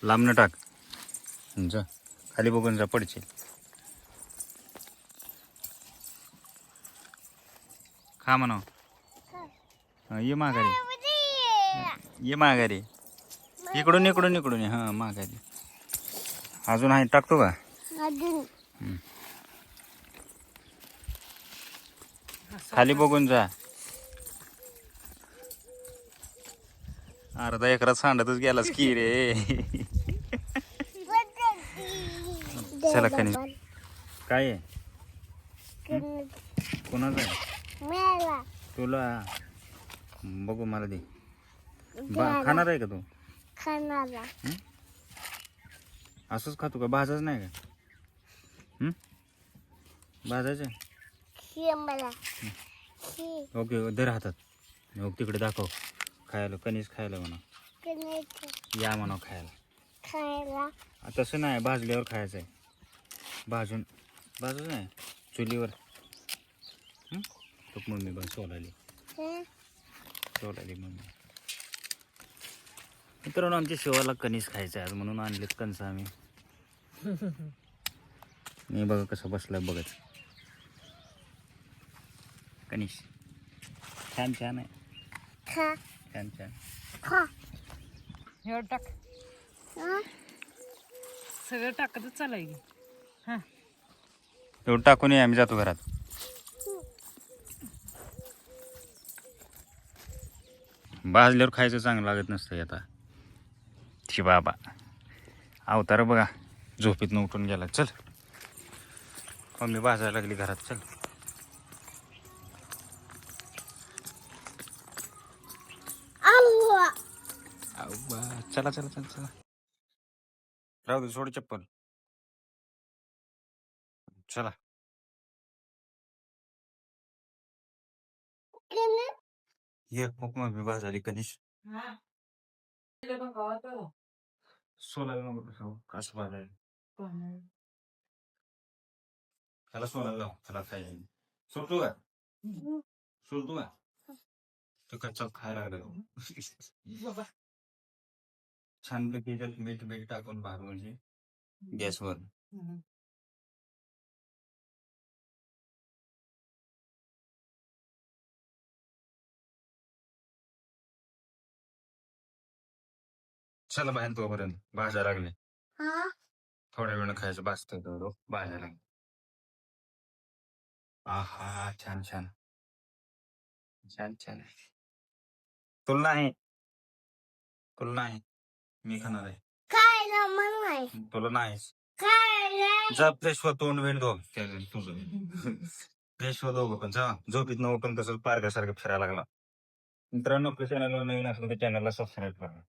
लांबनं टाक. जा खाली बघून जा, पडशील. खा म्हणा. ये माघारी, ये माघारी. इकडून इकडून इकडून ये. हां माघारी. अजून आहे, टाकतो का? खाली बघून जा. अर्धा एकरात सांडतच गेलास की रे. चला कनी. काय आहे? कोणाचं आहे? तुला बघू, मला दे. खाणार आहे का तू? असंच खातो का? भाजच नाही का? भाजायचं. ओके, धर हातात. हो तिकडे दाखव. खायला कणीस खायला म्हणा. या म्हणा खायला. तसं नाही, भाजल्यावर खायचं आहे. भाजून नाही, चुलीवर. तो मम्मी पण सोलाली मम्मी. मित्रांनो, आमच्या शिवाला कणीस खायचं आहे आज, म्हणून आणलेत कणसं आम्ही. मी बघा कसं बसलाय बघत. कणीस छान छान आहे. छान छान. एवढं टाक. सगळं टाकतच चालाय की. हा एवढं टाकून ये, आम्ही जातो घरात. भाजल्यावर खायचं चांगलं लागत नसतं. आता शी बाबा अवतार बघा, झोपेतनं उठून गेला. चल मम्मी भाजायला लागली घरात. चल चला चला चला चला. राहू दे, सोड चप्पल. चला ये. मम्मी भाजाली कणीस. सोलायला नको कसं भाजायला. त्याला सोलायला लाव. त्याला खायला सोडतो का? सोडतो का? तो कच्चा खायला लागला. छानपैकी त्यात मीठ मीठ टाकून भाग म्हणजे गॅसवर. चला बाहेर तोपर्यंत भाज्या लागले. थोड्या वेळ खायचं, भाजतं तेवढं भाज्या लागले. आहा छान छान छान छान. तुला नाही, तुला नाही. मी खाणार आहे. तुला नाहीस. जा फ्रेश हो, तोंड वेळ धो तुझं. फ्रेश हो दोघं पण. जा झोपीत न उठून तसंच पारख्यासारखं फिरायला लागला. मित्रांनो, आपल्या चॅनलवर नवीन असलं तर चॅनलला सबस्क्राईब करा.